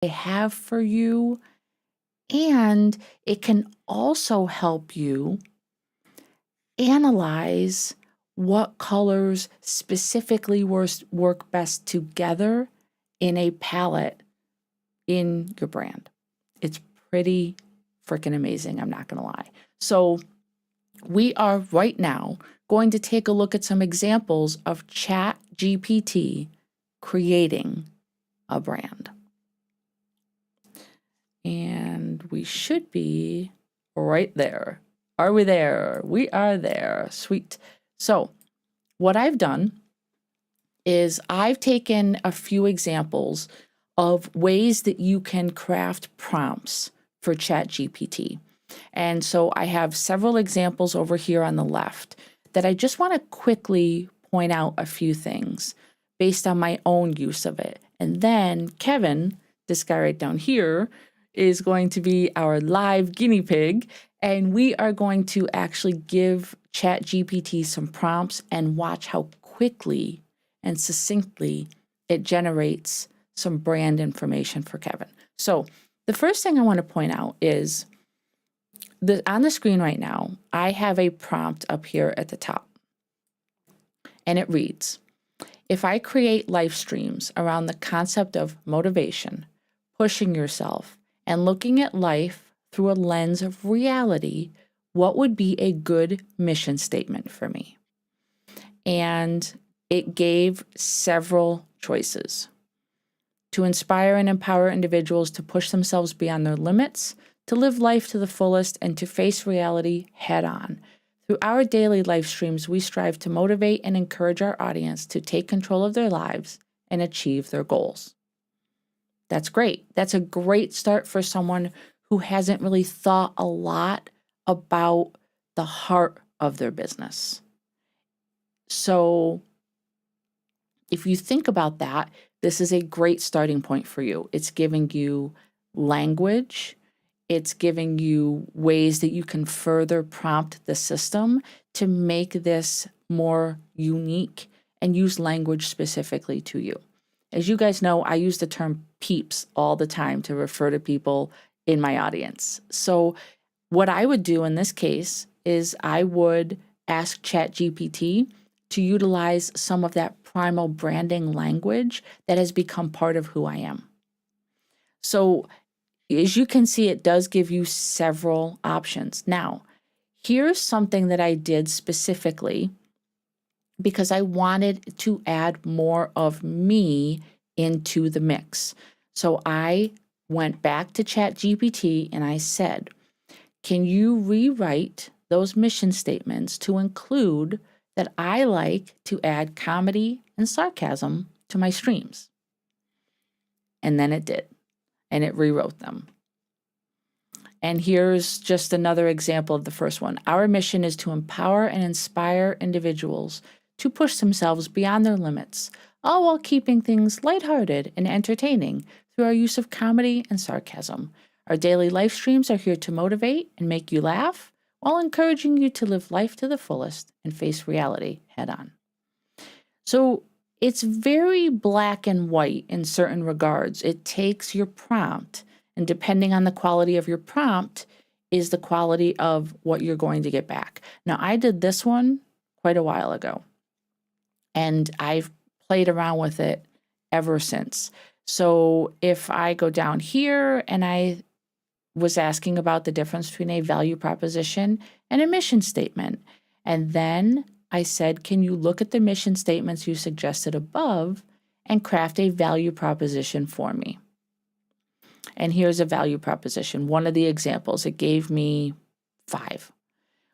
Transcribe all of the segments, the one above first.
they have for you, and it can also help you analyze what colors specifically work best together in a palette in your brand. It's pretty freaking amazing, I'm not gonna lie. So we are right now going to take a look at some examples of ChatGPT creating a brand. And we should be right there. Are we there? We are there. Sweet. So what I've done is I've taken a few examples of ways that you can craft prompts for ChatGPT. And so I have several examples over here on the left that I just want to quickly point out a few things based on my own use of it. And then Kevin, this guy right down here, is going to be our live guinea pig, and we are going to actually give ChatGPT some prompts and watch how quickly and succinctly it generates some brand information for Kevin. So the first thing I want to point out is on the screen right now, I have a prompt up here at the top, and it reads, if I create live streams around the concept of motivation, pushing yourself, and looking at life through a lens of reality, what would be a good mission statement for me? And it gave several choices. To inspire and empower individuals to push themselves beyond their limits, to live life to the fullest, and to face reality head on. Through our daily live streams, we strive to motivate and encourage our audience to take control of their lives and achieve their goals. That's great. That's a great start for someone who hasn't really thought a lot about the heart of their business. So if you think about that, this is a great starting point for you. It's giving you language. It's giving you ways that you can further prompt the system to make this more unique and use language specifically to you. As you guys know, I use the term peeps all the time to refer to people in my audience. So what I would do in this case is I would ask ChatGPT to utilize some of that primal branding language that has become part of who I am. So as you can see, it does give you several options. Now, here's something that I did specifically because I wanted to add more of me into the mix. So I went back to ChatGPT and I said, can you rewrite those mission statements to include that I like to add comedy and sarcasm to my streams? And then it did, and it rewrote them. And here's just another example of the first one. Our mission is to empower and inspire individuals to push themselves beyond their limits, all while keeping things lighthearted and entertaining through our use of comedy and sarcasm. Our daily live streams are here to motivate and make you laugh while encouraging you to live life to the fullest and face reality head on. So it's very black and white in certain regards. It takes your prompt, and depending on the quality of your prompt is the quality of what you're going to get back. Now, I did this one quite a while ago, and I've played around with it ever since. So if I go down here and I was asking about the difference between a value proposition and a mission statement, and then I said, can you look at the mission statements you suggested above and craft a value proposition for me? And here's a value proposition. One of the examples, it gave me 5.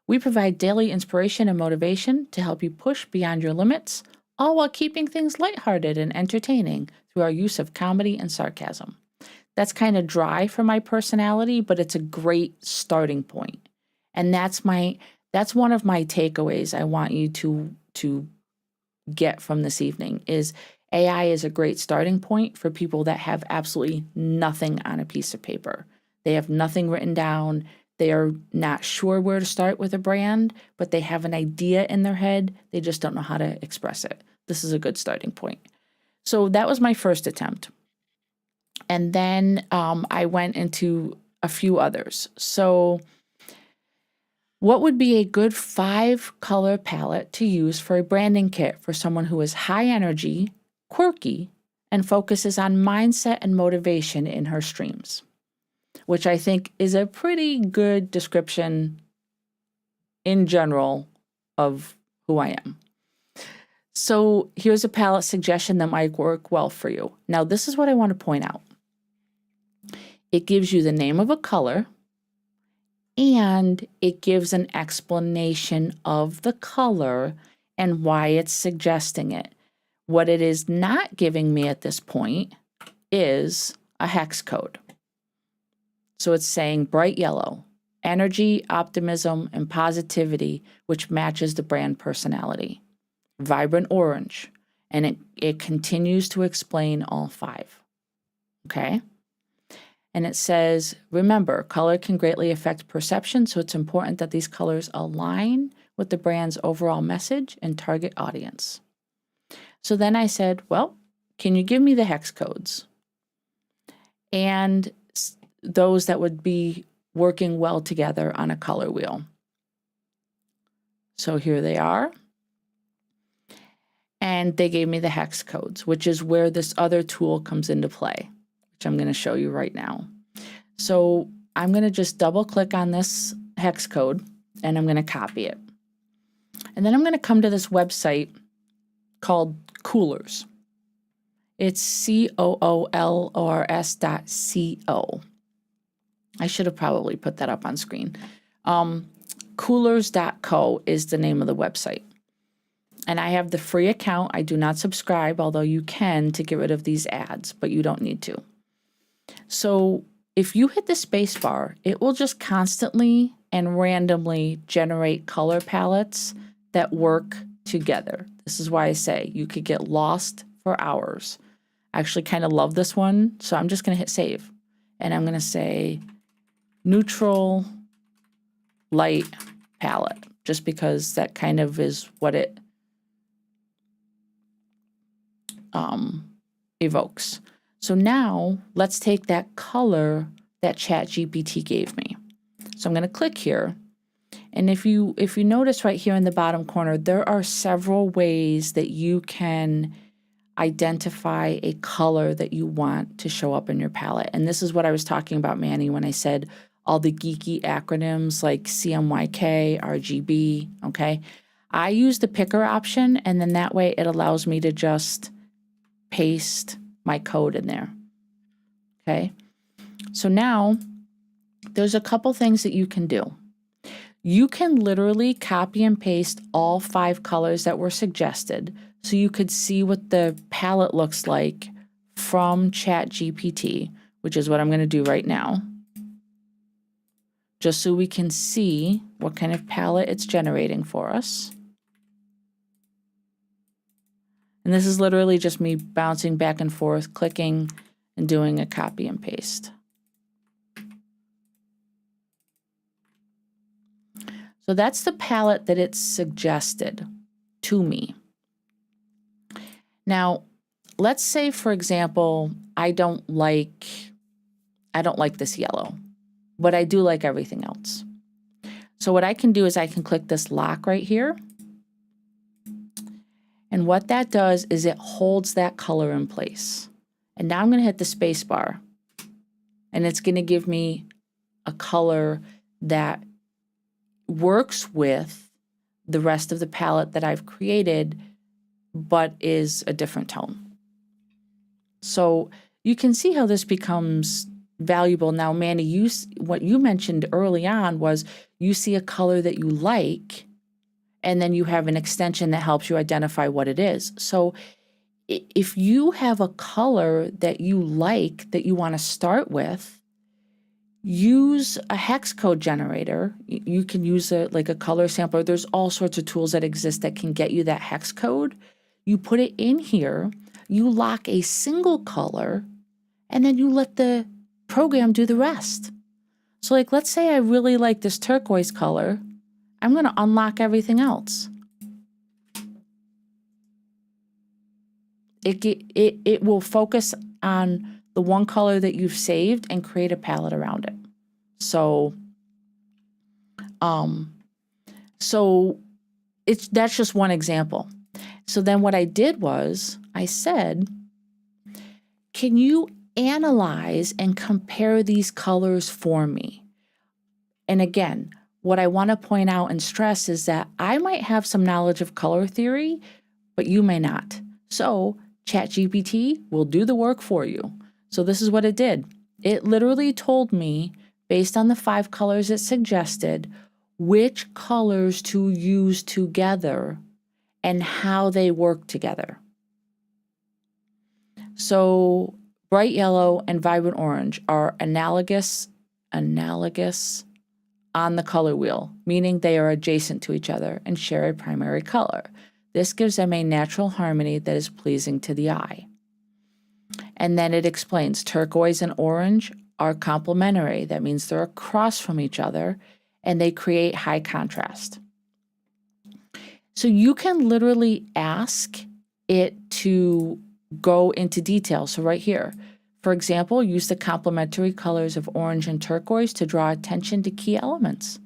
We provide daily inspiration and motivation to help you push beyond your limits, all while keeping things lighthearted and entertaining through our use of comedy and sarcasm. That's kind of dry for my personality, but it's a great starting point. And that's one of my takeaways I want you to get from this evening is AI is a great starting point for people that have absolutely nothing on a piece of paper. They have nothing written down. They are not sure where to start with a brand, but they have an idea in their head. They just don't know how to express it. This is a good starting point. So that was my first attempt. And then I went into a few others. So what would be a good 5-color palette to use for a branding kit for someone who is high energy, quirky, and focuses on mindset and motivation in her streams? Which I think is a pretty good description in general of who I am. So here's a palette suggestion that might work well for you. Now, this is what I want to point out. It gives you the name of a color, and it gives an explanation of the color and why it's suggesting it. What it is not giving me at this point is a hex code. So it's saying bright yellow, energy, optimism, and positivity, which matches the brand personality. Vibrant orange, and it continues to explain all 5. Okay? And it says, remember, color can greatly affect perception, so it's important that these colors align with the brand's overall message and target audience. So then I said, well, can you give me the hex codes? And those that would be working well together on a color wheel. So here they are. And they gave me the hex codes, which is where this other tool comes into play, which I'm going to show you right now. So I'm going to just double click on this hex code and I'm going to copy it. And then I'm going to come to this website called Coolors. It's COOLORS.co. I should have probably put that up on screen. Coolors.co is the name of the website. And I have the free account. I do not subscribe, although you can to get rid of these ads, but you don't need to. So if you hit the space bar, it will just constantly and randomly generate color palettes that work together. This is why I say you could get lost for hours. I actually kind of love this one, so I'm just going to hit save. And I'm going to say neutral light palette, just because that kind of is what it evokes. So now let's take that color that ChatGPT gave me. So I'm going to click here. And if you notice right here in the bottom corner, there are several ways that you can identify a color that you want to show up in your palette. And this is what I was talking about, Manny, when I said all the geeky acronyms like CMYK, RGB, okay? I use the picker option, and then that way it allows me to just paste my code in there, okay? So now there's a couple things that you can do. You can literally copy and paste all 5 colors that were suggested so you could see what the palette looks like from ChatGPT, which is what I'm going to do right now, just so we can see what kind of palette it's generating for us. And this is literally just me bouncing back and forth, clicking, and doing a copy and paste. So that's the palette that it's suggested to me. Now, let's say, for example, I don't like this yellow, but I do like everything else. So what I can do is I can click this lock right here. And what that does is it holds that color in place. And now I'm going to hit the space bar. And it's going to give me a color that works with the rest of the palette that I've created, but is a different tone. So you can see how this becomes valuable. Now, Manny, what you mentioned early on was you see a color that you like, and then you have an extension that helps you identify what it is. So if you have a color that you like that you want to start with, use a hex code generator. You can use like a color sampler. There's all sorts of tools that exist that can get you that hex code. You put it in here, you lock a single color, and then you let the program do the rest. So like, let's say I really like this turquoise color. I'm going to unlock everything else. It will focus on the one color that you've saved and create a palette around it. So, that's just one example. So then what I did was I said, can you analyze and compare these colors for me? And again, what I want to point out and stress is that I might have some knowledge of color theory, but you may not. So ChatGPT will do the work for you. So this is what it did. It literally told me, based on the 5 colors it suggested, which colors to use together and how they work together. So bright yellow and vibrant orange are analogous on the color wheel, meaning they are adjacent to each other and share a primary color. This gives them a natural harmony that is pleasing to the eye. And then it explains turquoise and orange are complementary. That means they're across from each other and they create high contrast. So you can literally ask it to go into detail. So right here, for example, use the complementary colors of orange and turquoise to draw attention to key elements.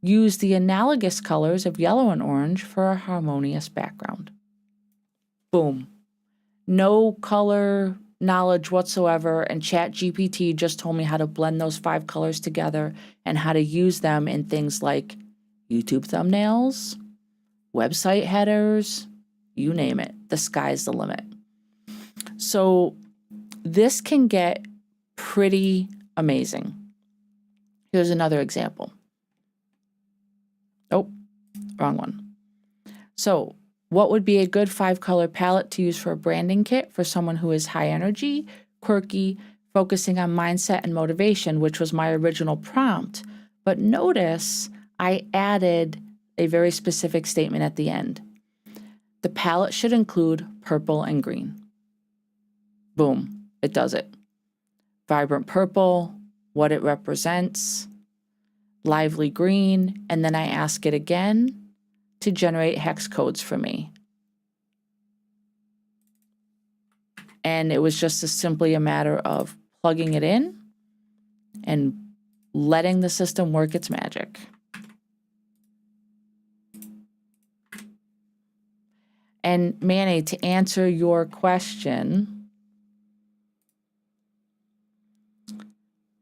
Use the analogous colors of yellow and orange for a harmonious background. Boom. No color knowledge whatsoever, and ChatGPT just told me how to blend those 5 colors together and how to use them in things like YouTube thumbnails, website headers, you name it. The sky's the limit. So this can get pretty amazing. Here's another example. Oh, wrong one. So what would be a good 5-color palette to use for a branding kit for someone who is high energy, quirky, focusing on mindset and motivation, which was my original prompt. But notice I added a very specific statement at the end. The palette should include purple and green. Boom, it does it. Vibrant purple, what it represents, lively green, and then I ask it again to generate hex codes for me. And it was just simply a matter of plugging it in and letting the system work its magic. And Manny, to answer your question,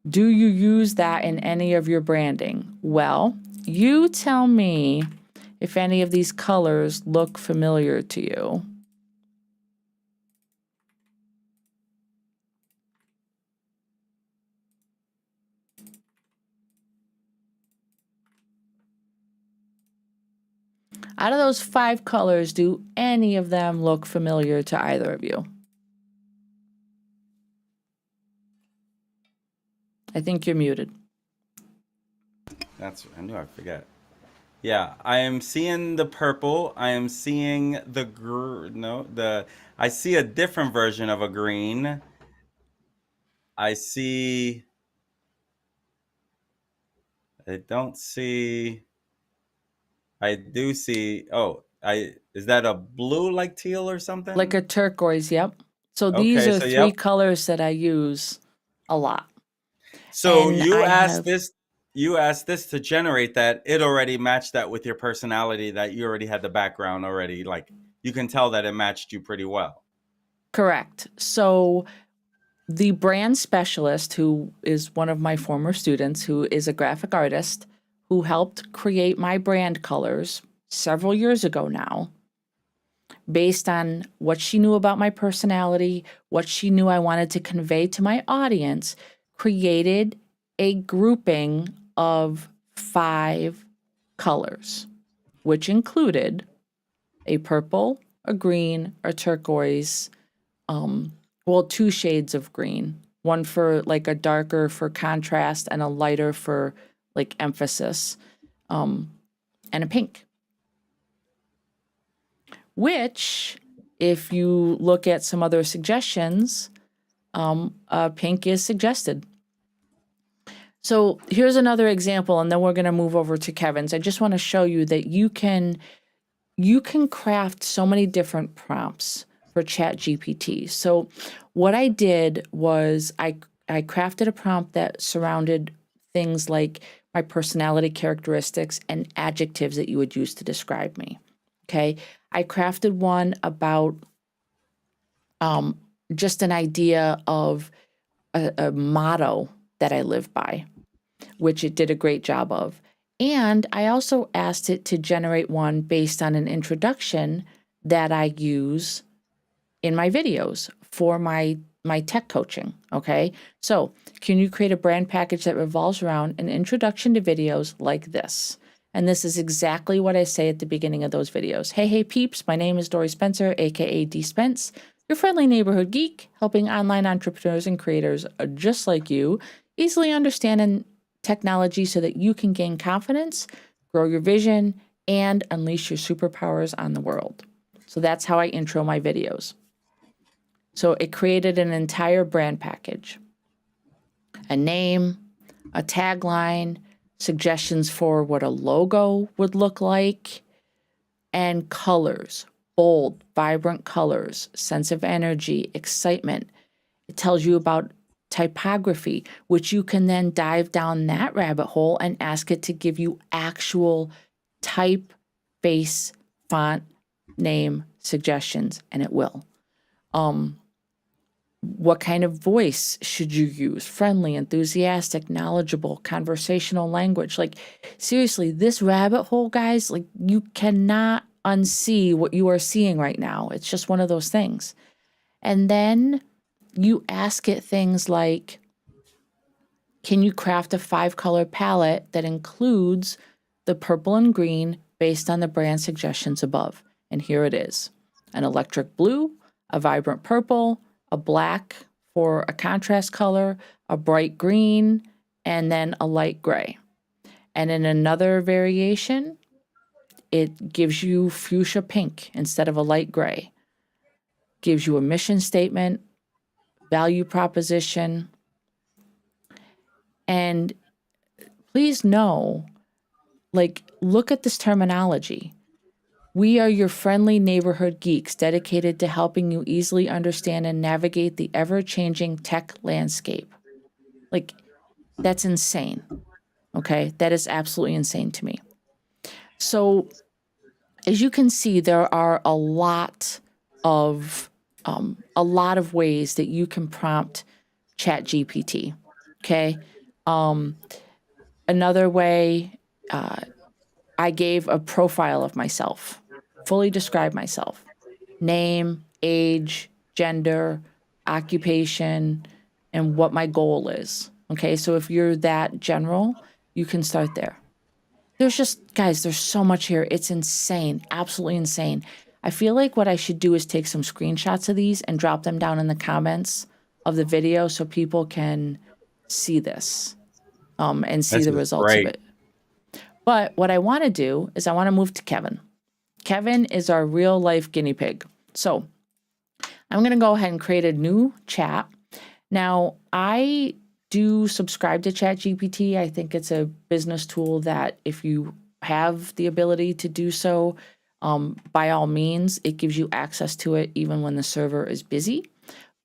do you use that in any of your branding? Well, you tell me if any of these colors look familiar to you. Out of those 5 colors, do any of them look familiar to either of you? I think you're muted. I knew I'd forget. Yeah, I am seeing the purple. I am seeing the I see a different version of a green. I do see, is that a blue like teal or something? Like a turquoise, yep. So these are 3 colors that I use a lot. So you asked this to generate that. It already matched that with your personality, that you already had the background already. Like, you can tell that it matched you pretty well. Correct. So the brand specialist, who is one of my former students, who is a graphic artist, who helped create my brand colors several years ago now, based on what she knew about my personality, what she knew I wanted to convey to my audience, created a grouping of 5 colors, which included a purple, a green, a turquoise, 2 shades of green, one for like a darker for contrast and a lighter for like emphasis, and a pink. Which, if you look at some other suggestions, pink is suggested. So here's another example, and then we're going to move over to Kevin's. I just want to show you that you can craft so many different prompts for ChatGPT. So what I did was I crafted a prompt that surrounded things like my personality characteristics and adjectives that you would use to describe me. Okay. I crafted one about just an idea of a motto that I live by, which it did a great job of. And I also asked it to generate one based on an introduction that I use in my videos for my tech coaching, okay? So can you create a brand package that revolves around an introduction to videos like this? And this is exactly what I say at the beginning of those videos. Hey, peeps, my name is Dori Spencer, aka DSpence, your friendly neighborhood geek, helping online entrepreneurs and creators just like you easily understand technology so that you can gain confidence, grow your vision, and unleash your superpowers on the world. So that's how I intro my videos. So it created an entire brand package, a name, a tagline, suggestions for what a logo would look like, and colors, bold, vibrant colors, sense of energy, excitement. It tells you about typography, which you can then dive down that rabbit hole and ask it to give you actual typeface, font, name suggestions, and it will. What kind of voice should you use? Friendly, enthusiastic, knowledgeable, conversational language. Like, seriously, this rabbit hole, guys, like, you cannot unsee what you are seeing right now. It's just one of those things. And then you ask it things like, can you craft a 5-color palette that includes the purple and green based on the brand suggestions above? And here it is. An electric blue, a vibrant purple, a black for a contrast color, a bright green, and then a light gray. And in another variation, it gives you fuchsia pink instead of a light gray. Gives you a mission statement, value proposition. And please know, like, look at this terminology. We are your friendly neighborhood geeks dedicated to helping you easily understand and navigate the ever-changing tech landscape. Like, that's insane. Okay, that is absolutely insane to me. So, as you can see, there are a lot of ways that you can prompt ChatGPT. Okay, another way, I gave a profile of myself, fully described myself, name, age, gender, occupation, and what my goal is. Okay, so if you're that general, you can start there. There's just, guys, there's so much here. It's insane, absolutely insane. I feel like what I should do is take some screenshots of these and drop them down in the comments of the video so people can see this and see This the is results of great. it. But what I want to do is I want to move to Kevin. Kevin is our real life guinea pig. So I'm going to go ahead and create a new chat. Now, I do subscribe to ChatGPT. I think it's a business tool that if you have the ability to do so, by all means, it gives you access to it even when the server is busy.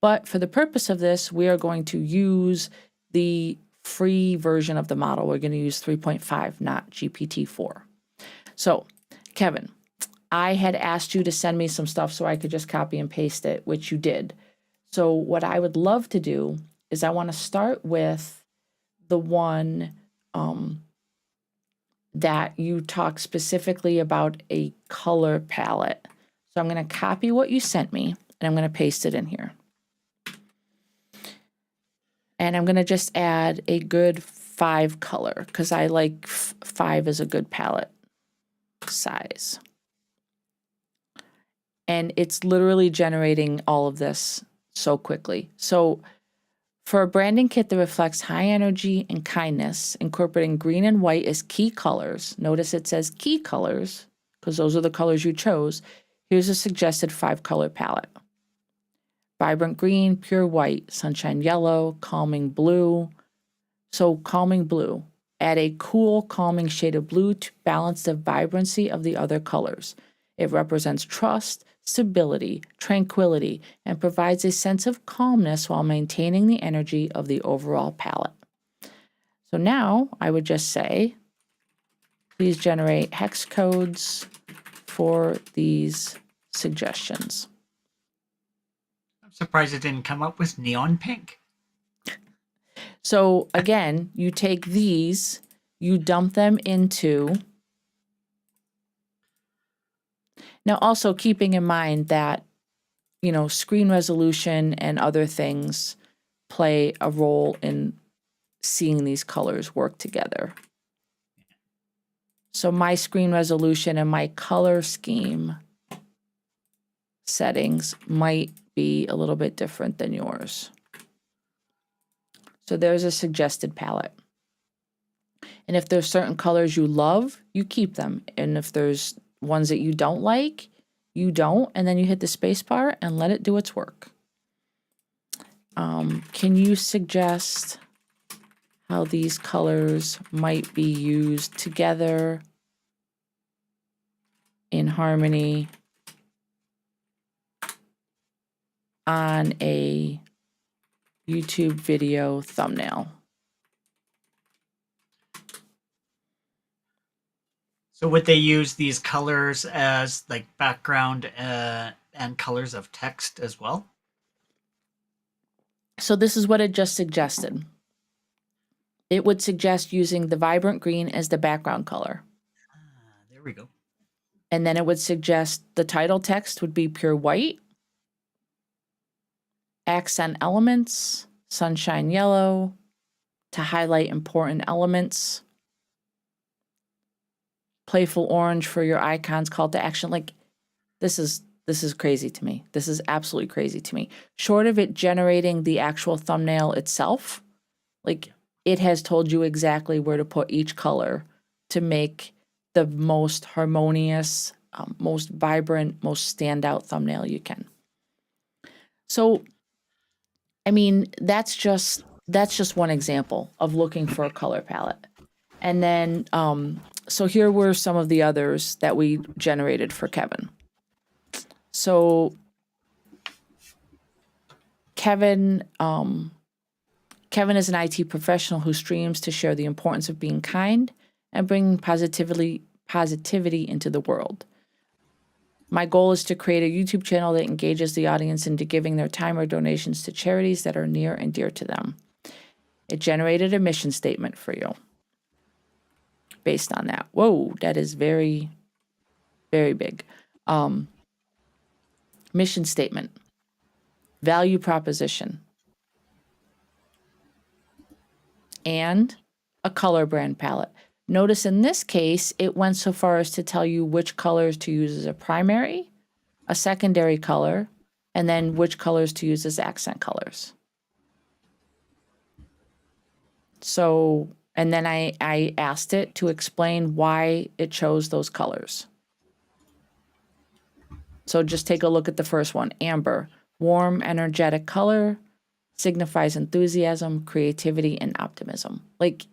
But for the purpose of this, we are going to use the free version of the model. We're going to use 3.5, not GPT-4. So, Kevin, I had asked you to send me some stuff so I could just copy and paste it, which you did. So what I would love to do is I want to start with the one that you talk specifically about a color palette. So I'm going to copy what you sent me and I'm going to paste it in here. And I'm going to just add a good 5 color because I like 5 is a good palette size. And it's literally generating all of this so quickly. So for a branding kit that reflects high energy and kindness, incorporating green and white as key colors, notice it says key colors because those are the colors you chose. Here's a suggested 5-color palette. Vibrant green, pure white, sunshine yellow, calming blue. So calming blue. Add a cool, calming shade of blue to balance the vibrancy of the other colors. It represents trust, stability, tranquility, and provides a sense of calmness while maintaining the energy of the overall palette. So now I would just say, please generate hex codes for these suggestions. I'm surprised it didn't come up with neon pink. So again, you take these, you dump them into. Now, also keeping in mind that, you know, screen resolution and other things play a role in seeing these colors work together. So my screen resolution and my color scheme settings might be a little bit different than yours. So there's a suggested palette. And if there's certain colors you love, you keep them. And if there's ones that you don't like, you don't, and then you hit the space bar and let it do its work. Can you suggest how these colors might be used together in harmony on a YouTube video thumbnail? So would they use these colors as like background and colors of text as well? So this is what it just suggested. It would suggest using the vibrant green as the background color. There we go. And then it would suggest the title text would be pure white. Accent elements, sunshine yellow, to highlight important elements. Playful orange for your icons, call to action. Like, this is crazy to me. This is absolutely crazy to me. Short of it generating the actual thumbnail itself, like, it has told you exactly where to put each color to make the most harmonious, most vibrant, most standout thumbnail you can. So, I mean, that's just one example of looking for a color palette. And then, so here were some of the others that we generated for Kevin. So Kevin is an IT professional who streams to share the importance of being kind and bringing positivity into the world. My goal is to create a YouTube channel that engages the audience into giving their time or donations to charities that are near and dear to them. It generated a mission statement for you based on that. Whoa, that is very, very big. Mission statement, value proposition, and a color brand palette. Notice in this case, it went so far as to tell you which colors to use as a primary, a secondary color, and then which colors to use as accent colors. So, and then I asked it to explain why it chose those colors. So just take a look at the first one, amber, warm, energetic color, signifies enthusiasm, creativity, and optimism. Like,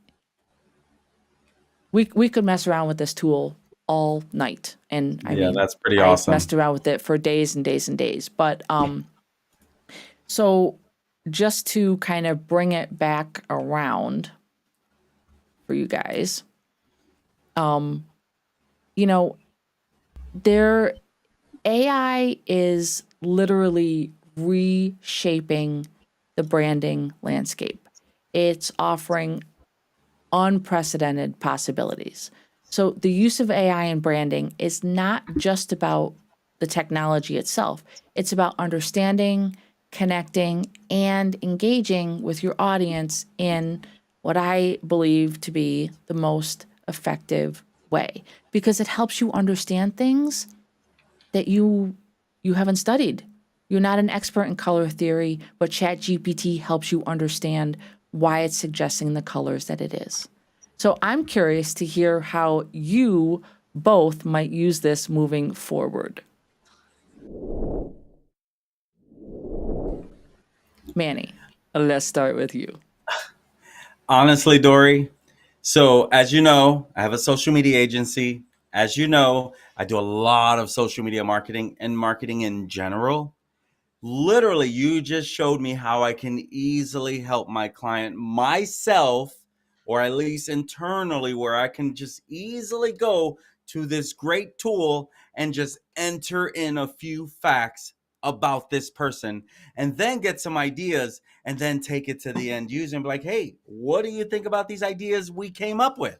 we could mess around with this tool all night. And I mean, that's pretty awesome. I messed around with it for days and days and days. But so just to kind of bring it back around for you guys, you know, AI is literally reshaping the branding landscape. It's offering unprecedented possibilities. So the use of AI in branding is not just about the technology itself. It's about understanding, connecting, and engaging with your audience in what I believe to be the most effective way, because it helps you understand things that you haven't studied. You're not an expert in color theory, but ChatGPT helps you understand why it's suggesting the colors that it is. So I'm curious to hear how you both might use this moving forward. Manny, let's start with you. Honestly, Dori, so as you know, I have a social media agency as you know, I do a lot of social media marketing and marketing in general. Literally, you just showed me how I can easily help my client myself, or at least internally, where I can just easily go to this great tool and just enter in a few facts about this person and then get some ideas and then take it to the end user and be like, hey, what do you think about these ideas we came up with?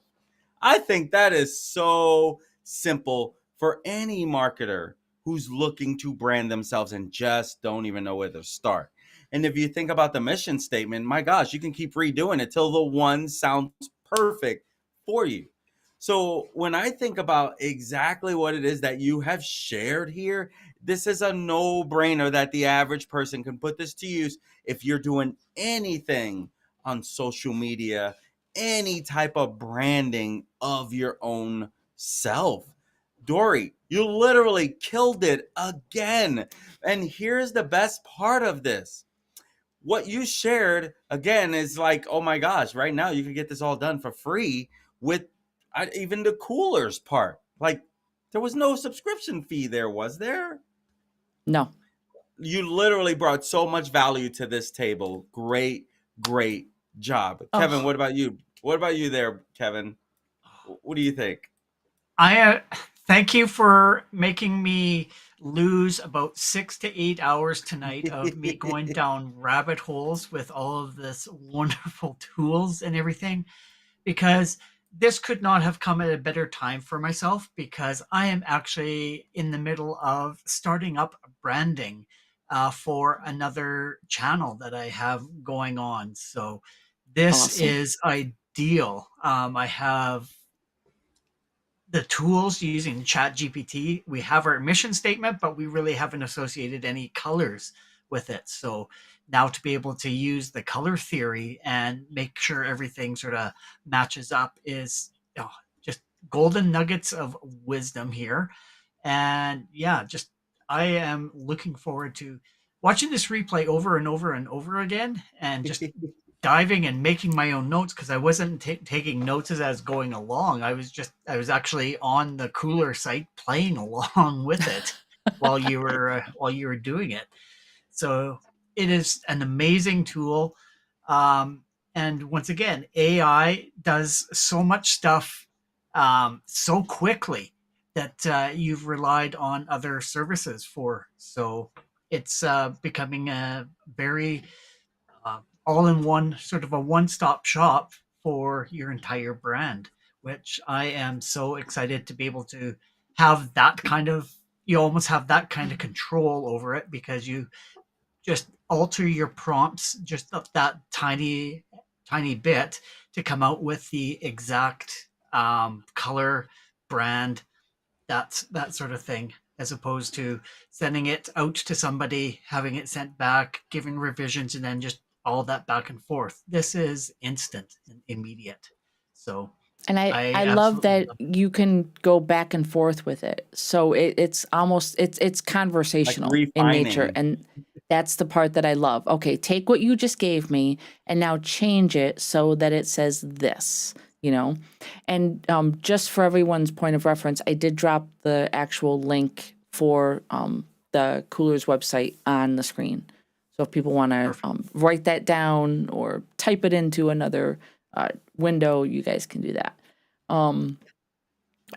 I think that is so simple for any marketer who's looking to brand themselves and just don't even know where to start. And if you think about the mission statement, my gosh, you can keep redoing it till the one sounds perfect for you. So when I think about exactly what it is that you have shared here, this is a no-brainer that the average person can put this to use if you're doing anything on social media, any type of branding of your own self. Dori, you literally killed it again. And here's the best part of this. What you shared again is like, oh my gosh, right now you can get this all done for free with even the coolers part. Like, there was no subscription fee there, was there? No. You literally brought so much value to this table. Great, great job. Kevin, Oh, what about you? What about you there, Kevin? What do you think? I thank you for making me lose about 6 to 8 hours tonight of me going down rabbit holes with all of this wonderful tools and everything, because this could not have come at a better time for myself, because I am actually in the middle of starting up branding for another channel that I have going on. So this awesome. is ideal. I have the tools using chat gpt. We have our mission statement, but we really haven't associated any colors with it. So now to be able to use the color theory and make sure everything sort of matches up is, just golden nuggets of wisdom here. And yeah, just I am looking forward to watching this replay over and over and over again, and just diving and making my own notes, because I wasn't taking notes as I was going along. I was actually on the cooler site playing along with it while you were doing it. So it is an amazing tool. And once again, AI does so much stuff so quickly that you've relied on other services for. So it's becoming a very all-in-one, sort of a one-stop shop for your entire brand, which I am so excited to be able to have that kind of, you almost have that kind of control over it, because you just alter your prompts just up that tiny bit to come out with the exact color, brand, that sort of thing, as opposed to sending it out to somebody, having it sent back, giving revisions, and then just all that back and forth. This is instant and immediate. So And I I love absolutely that love it. you can go back and forth with it. So it's almost it's Like conversational in nature, refining. and that's the part that I love. Okay, take what you just gave me and now change it so that it says this, you know. And just for everyone's point of reference, I did drop the actual link for the Coolers website on the screen. So if people want to Perfect. write that down or type it into another window, you guys can do that.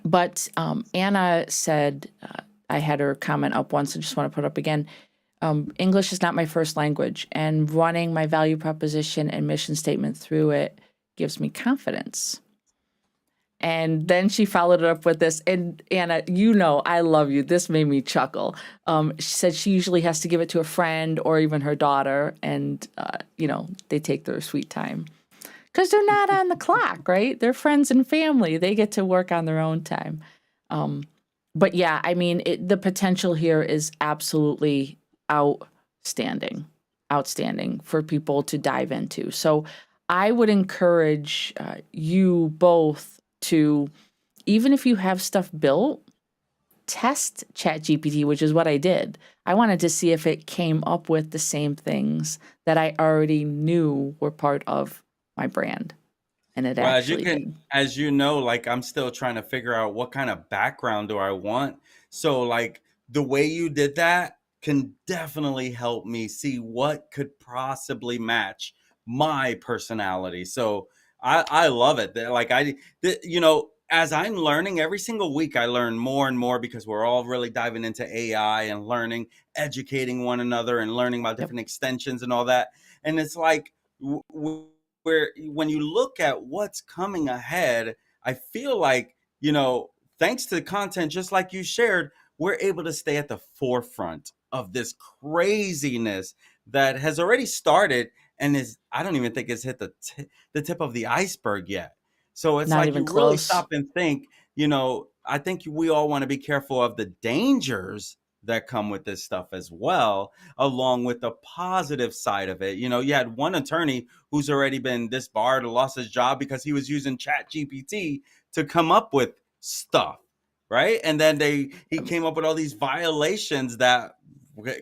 But Anna said, I had her comment up once and just want to put up again. English is not my first language, and running my value proposition and mission statement through it gives me confidence. And then she followed it up with this. And Anna, you know, I love you. This made me chuckle. She said she usually has to give it to a friend or even her daughter. And, you know, they take their sweet time because they're not on the clock, right? They're friends and family. They get to work on their own time. But yeah, I mean, the potential here is absolutely outstanding for people to dive into. So I would encourage you both to, even if you have stuff built, test ChatGPT, which is what I did. I wanted to see if it came up with the same things that I already knew were part of my brand. And it Well, actually did. as you know, like I'm still trying to figure out what kind of background do I want. So like the way you did that can definitely help me see what could possibly match my personality. So I love it. Like you know, as I'm learning every single week, I learn more and more because we're all really diving into AI and learning, educating one another and learning about Yep. different extensions and all that. And it's like, where when you look at what's coming ahead, I feel like, you know, thanks to the content, just like you shared, we're able to stay at the forefront of this craziness that has already started and is, I don't even think it's hit the tip of the iceberg yet. So it's Not like even you really close. stop and think, you know, I think we all want to be careful of the dangers that come with this stuff as well, along with the positive side of it. You know, you had one attorney who's already been disbarred or lost his job because he was using Chat GPT to come up with stuff, right? And then he came up with all these violations that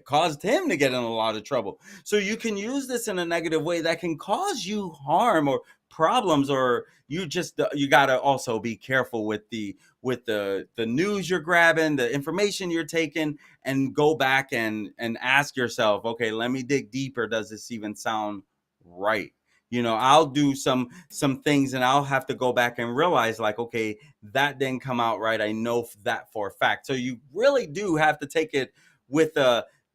caused him to get in a lot of trouble. So you can use this in a negative way that can cause you harm or problems, or you got to also be careful with the news you're grabbing, the information you're taking, and go back and ask yourself, okay, let me dig deeper. Does this even sound right? You know, I'll do some things and I'll have to go back and realize like, okay, that didn't come out right. I know that for a fact. So you really do have to take it with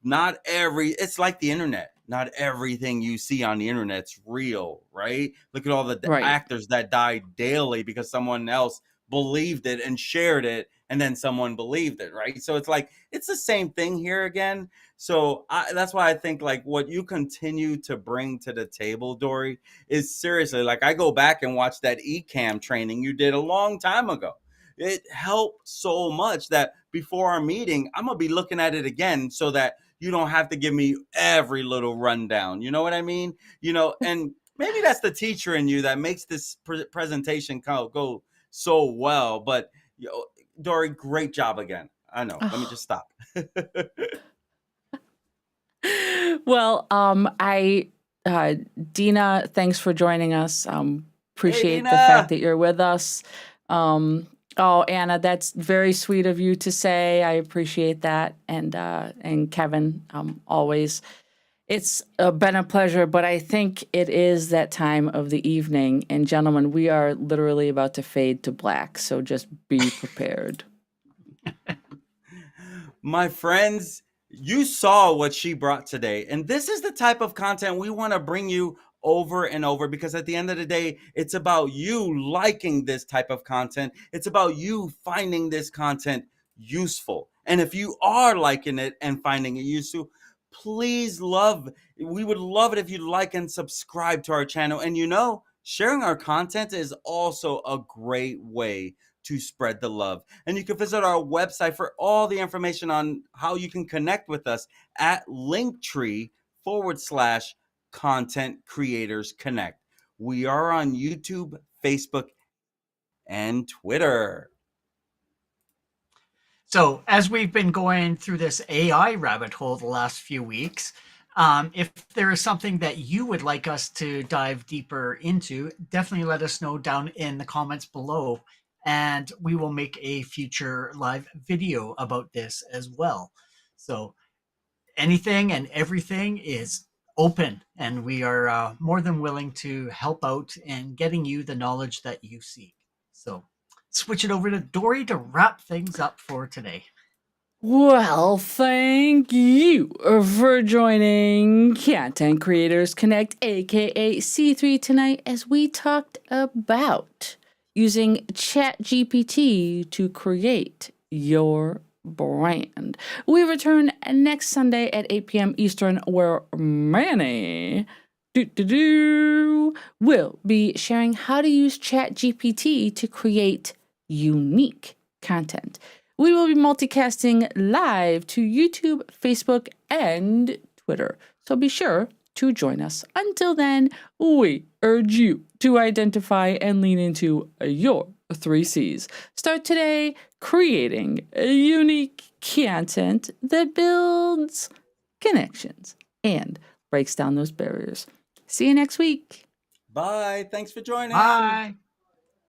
not every, it's like the internet. Not everything you see on the internet's real, right? Look at all the Right. actors that die daily because someone else believed it and shared it, and then someone believed it, right? So it's like it's the same thing here again. So that's why I think like what you continue to bring to the table, Dori, is seriously like I go back and watch that eCam training you did a long time ago. It helped so much that before our meeting, I'm gonna be looking at it again so that you don't have to give me every little rundown. You know what I mean? You know, and maybe that's the teacher in you that makes this presentation go so well. But Dori, great job again. I know. Let me Oh. just stop. Well, Dina, thanks for joining us. Hey, Appreciate the fact Dina. that you're with us. Oh, Anna, that's very sweet of you to say. I appreciate that. And Kevin, always. It's been a pleasure, but I think it is that time of the evening. And gentlemen, we are literally about to fade to black. So just be prepared. My friends, you saw what she brought today. And this is the type of content we want to bring you over and over, because at the end of the day, it's about you liking this type of content. It's about you finding this content useful. And if you are liking it and finding it useful, we would love it if you like and subscribe to our channel. And you know, sharing our content is also a great way to spread the love. And you can visit our website for all the information on how you can connect with us at linktr.ee/content creators connect. We are on YouTube, Facebook, and Twitter. So, as we've been going through this AI rabbit hole the last few weeks, if there is something that you would like us to dive deeper into, definitely let us know down in the comments below, and we will make a future live video about this as well. So, anything and everything is open, and we are more than willing to help out in getting you the knowledge that you seek. So, switch it over to Dori to wrap things up for today. Well, thank you for joining Content Creators Connect, aka C3, tonight as we talked about using ChatGPT to create your brand. We return next Sunday at 8 p.m. Eastern, where Manny will be sharing how to use ChatGPT to create unique content. We will be multicasting live to YouTube, Facebook, and Twitter. So be sure to join us. Until then, we urge you to identify and lean into your 3 C's. Start today creating unique content that builds connections and breaks down those barriers. See you next week. Bye. Thanks for joining. Bye.